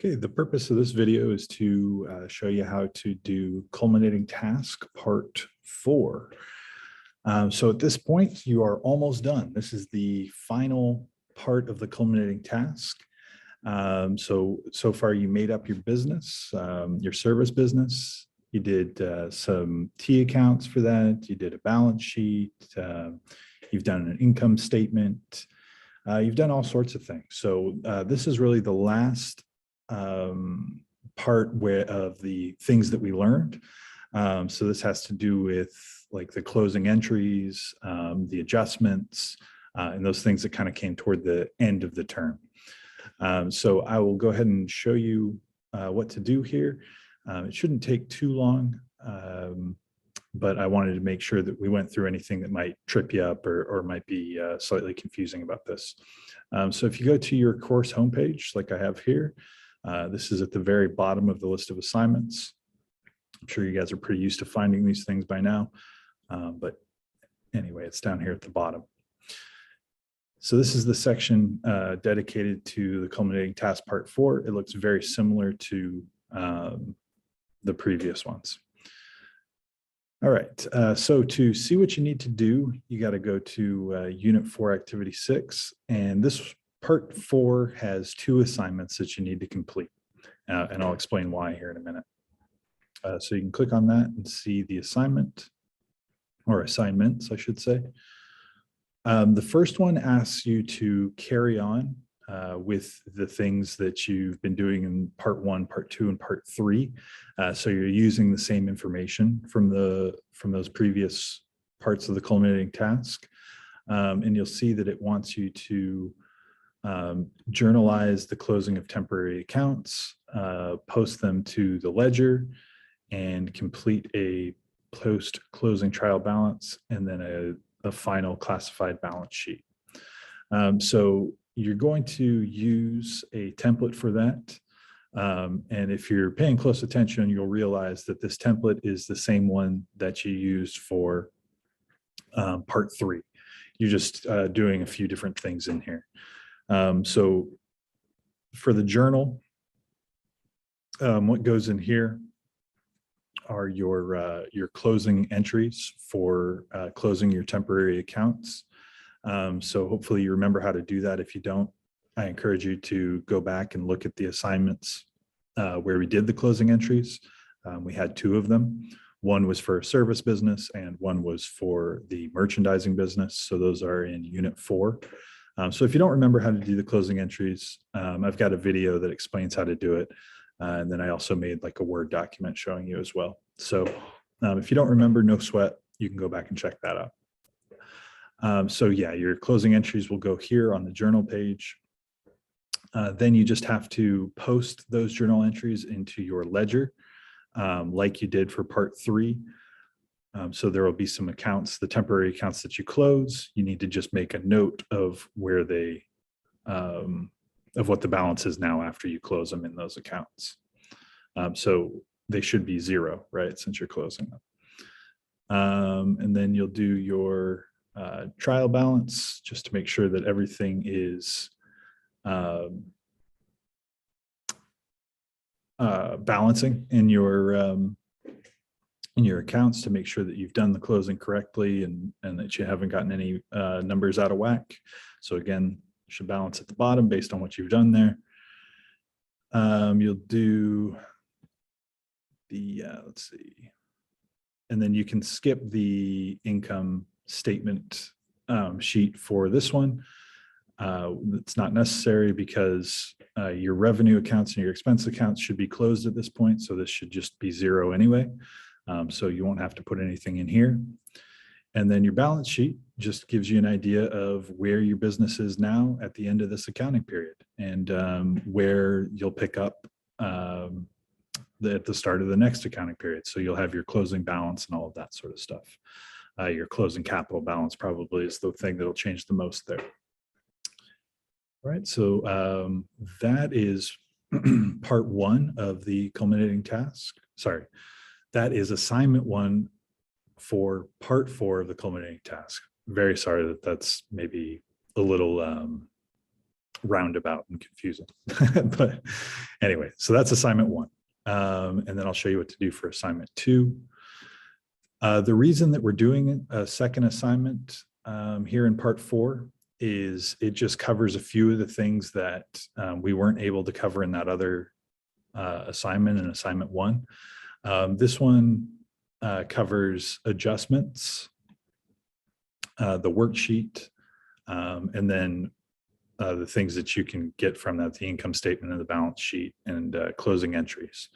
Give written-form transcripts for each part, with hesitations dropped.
Okay, the purpose of this video is to show you how to do Culminating Task Part 4. So at this point, you are almost done. This is the final part of the Culminating Task. So far you made up your business, your service business. You did some T accounts for that. You did a balance sheet. You've done an income statement. You've done all sorts of things. So this is really the last part of the things that we learned. So this has to do with like the closing entries, the adjustments, and those things that kind of came toward the end of the term. So I will go ahead and show you what to do here. It shouldn't take too long, but I wanted to make sure that we went through anything that might trip you up or might be slightly confusing about this. So if you go to your course homepage, like I have here, this is at the very bottom of the list of assignments. I'm sure you guys are pretty used to finding these things by now, but anyway, it's down here at the bottom. So this is the section dedicated to the Culminating Task Part 4. It looks very similar to the previous ones. All right, so to see what you need to do, you got to go to Unit 4, Activity 6, and this Part 4 has 2 assignments that you need to complete, and I'll explain why here in a minute. So you can click on that and see the assignment, or assignments, I should say. The first one asks you to carry on with the things that you've been doing in Part 1, Part 2, and Part 3. So you're using the same information from those previous parts of the Culminating Task. And you'll see that it wants you to journalize the closing of temporary accounts, post them to the ledger, and complete a post-closing trial balance, and then a final classified balance sheet. So you're going to use a template for that. And if you're paying close attention, you'll realize that this template is the same one that you used for Part 3. You're just doing a few different things in here. So for the journal, what goes in here are your closing entries for closing your temporary accounts. So hopefully you remember how to do that. If you don't, I encourage you to go back and look at the assignments where we did the closing entries. We had 2 of them. One was for a service business and one was for the merchandising business. So those are in Unit 4. So if you don't remember how to do the closing entries, I've got a video that explains how to do it. And then I also made like a Word document showing you as well. So if you don't remember, no sweat, you can go back and check that out. So yeah, your closing entries will go here on the journal page. Then you just have to post those journal entries into your ledger like you did for Part 3. So there will be some accounts, the temporary accounts that you close. You need to just make a note of where they, of what the balance is now after you close them in those accounts. So they should be 0, right, since you're closing them. And then you'll do your trial balance just to make sure that everything is balancing in your accounts, to make sure that you've done the closing correctly and that you haven't gotten any numbers out of whack. So again, should balance at the bottom based on what you've done there. You'll do the, let's see, and then you can skip the income statement sheet for this one. It's not necessary because your revenue accounts and your expense accounts should be closed at this point. So this should just be 0 anyway. So you won't have to put anything in here. And then your balance sheet just gives you an idea of where your business is now at the end of this accounting period, and where you'll pick up at the start of the next accounting period. So you'll have your closing balance and all of that sort of stuff. Your closing capital balance probably is the thing that'll change the most there. All right, so that is Part 1 of the Culminating Task. Sorry, that is assignment 1 for Part 4 of the Culminating Task. Very sorry that that's maybe a little roundabout and confusing. But anyway, so that's assignment 1. And then I'll show you what to do for assignment 2. The reason that we're doing a second assignment here in part 4 is it just covers a few of the things that we weren't able to cover in that other assignment in assignment 1. This one covers adjustments, the worksheet, and then the things that you can get from that, the income statement and the balance sheet and closing entries.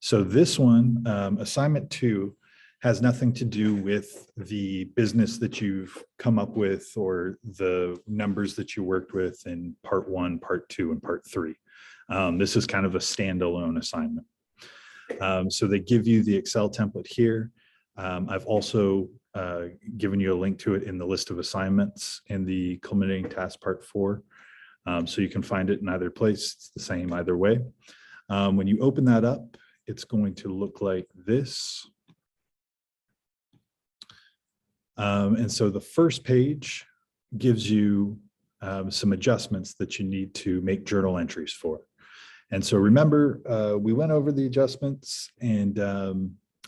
So this one, assignment 2, has nothing to do with the business that you've come up with or the numbers that you worked with in part 1, part 2, and part 3. This is kind of a standalone assignment. So they give you the Excel template here. I've also given you a link to it in the list of assignments in the Culminating Task part 4. So you can find it in either place. It's the same either way. When you open that up, it's going to look like this. And so the first page gives you some adjustments that you need to make journal entries for. And so remember, we went over the adjustments, and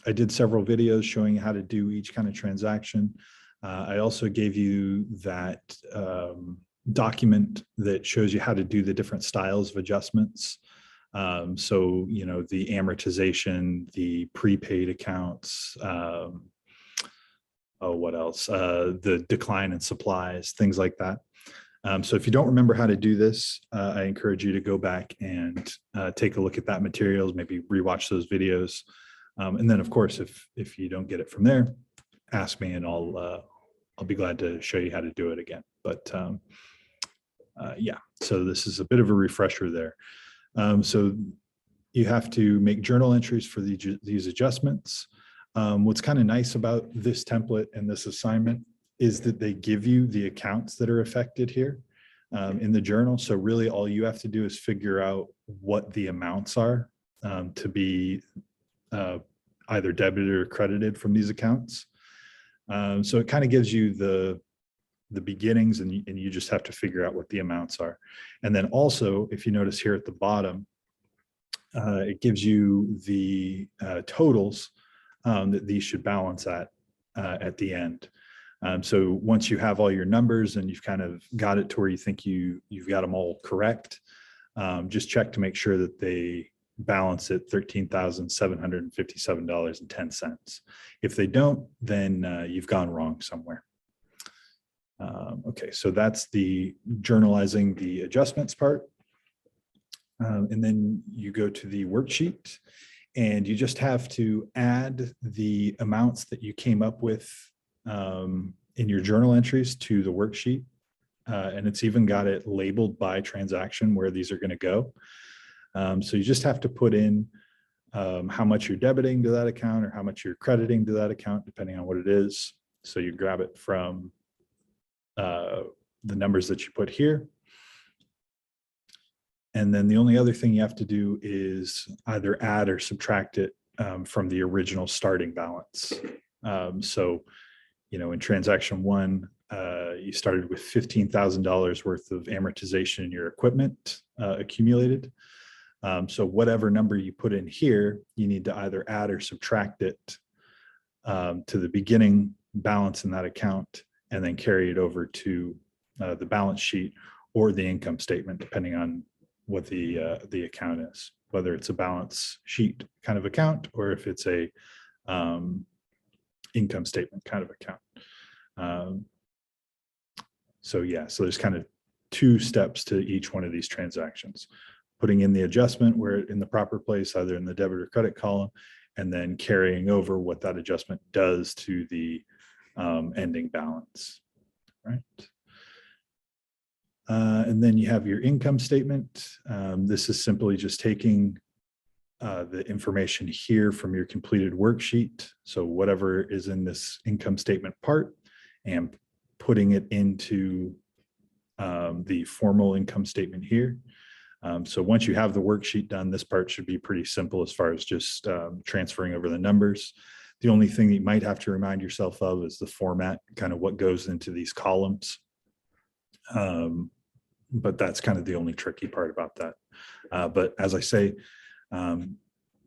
I did several videos showing you how to do each kind of transaction. I also gave you that document that shows you how to do the different styles of adjustments. So, you know, the amortization, the prepaid accounts, what else? The decline in supplies, things like that. So if you don't remember how to do this, I encourage you to go back and take a look at that materials, maybe rewatch those videos. And then, of course, if you don't get it from there, ask me and I'll be glad to show you how to do it again. But yeah, so this is a bit of a refresher there. So you have to make journal entries for these adjustments. What's kind of nice about this template and this assignment is that they give you the accounts that are affected here in the journal. So really all you have to do is figure out what the amounts are to be either debited or credited from these accounts. So it kind of gives you the beginnings, and you just have to figure out what the amounts are. And then also, if you notice here at the bottom, it gives you the totals that these should balance at the end. So once you have all your numbers and you've kind of got it to where you think you've got them all correct, just check to make sure that they balance at $13,757.10. If they don't, then you've gone wrong somewhere. Okay, so that's the journalizing the adjustments part. And then you go to the worksheet, and you just have to add the amounts that you came up with in your journal entries to the worksheet. And it's even got it labeled by transaction where these are going to go. So you just have to put in how much you're debiting to that account or how much you're crediting to that account, depending on what it is. So you grab it from the numbers that you put here. And then the only other thing you have to do is either add or subtract it from the original starting balance. So, you know, in transaction 1, you started with $15,000 worth of amortization in your equipment accumulated. So whatever number you put in here, you need to either add or subtract it to the beginning balance in that account, and then carry it over to the balance sheet or the income statement, depending on what the account is, whether it's a balance sheet kind of account or if it's a income statement kind of account. So yeah, so there's kind of 2 steps to each one of these transactions: putting in the adjustment where in the proper place, either in the debit or credit column, and then carrying over what that adjustment does to the ending balance, right? And then you have your income statement. This is simply just taking the information here from your completed worksheet. So whatever is in this income statement part, and putting it into the formal income statement here. So once you have the worksheet done, this part should be pretty simple as far as just transferring over the numbers. The only thing that you might have to remind yourself of is the format, kind of what goes into these columns. but that's kind of the only tricky part about that. But as I say,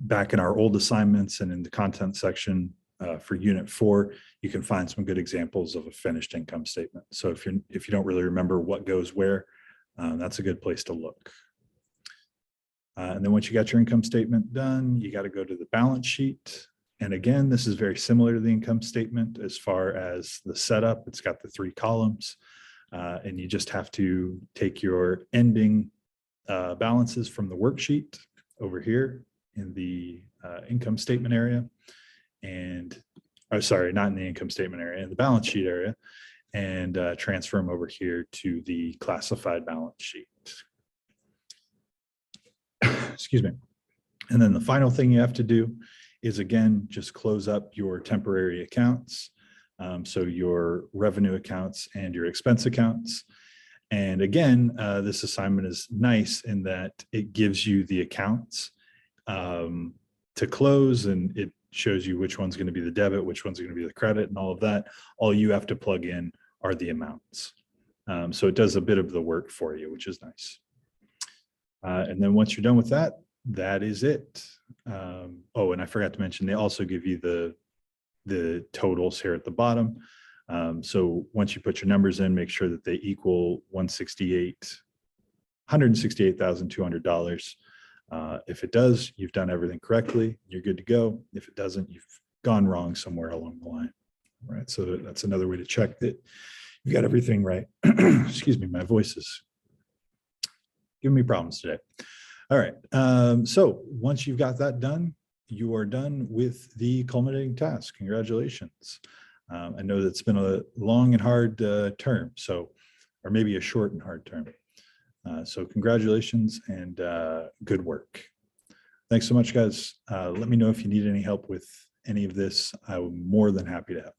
back in our old assignments and in the content section for Unit 4, you can find some good examples of a finished income statement. So if you don't really remember what goes where, that's a good place to look. And then once you got your income statement done, you got to go to the balance sheet. And again, this is very similar to the income statement as far as the setup. It's got the 3 columns, and you just have to take your ending balances from the worksheet over here in the income statement area, and sorry, not in the income statement area, in the balance sheet area, and transfer them over here to the classified balance sheet. Excuse me. And then the final thing you have to do is, again, just close up your temporary accounts. So your revenue accounts and your expense accounts. And again, this assignment is nice in that it gives you the accounts to close, and it shows you which one's going to be the debit, which one's going to be the credit, and all of that. All you have to plug in are the amounts. So it does a bit of the work for you, which is nice. And then once you're done with that, that is it. Oh, and I forgot to mention, they also give you the totals here at the bottom. So once you put your numbers in, make sure that they equal $168,200. If it does, you've done everything correctly. You're good to go. If it doesn't, you've gone wrong somewhere along the line. All right. So that's another way to check that you got everything right. Excuse me, my voice is giving me problems today. All right. So once you've got that done, you are done with the culminating task. Congratulations. I know that's been a long and hard term, or maybe a short and hard term. So congratulations and good work. Thanks so much, guys. Let me know if you need any help with any of this. I'm more than happy to help.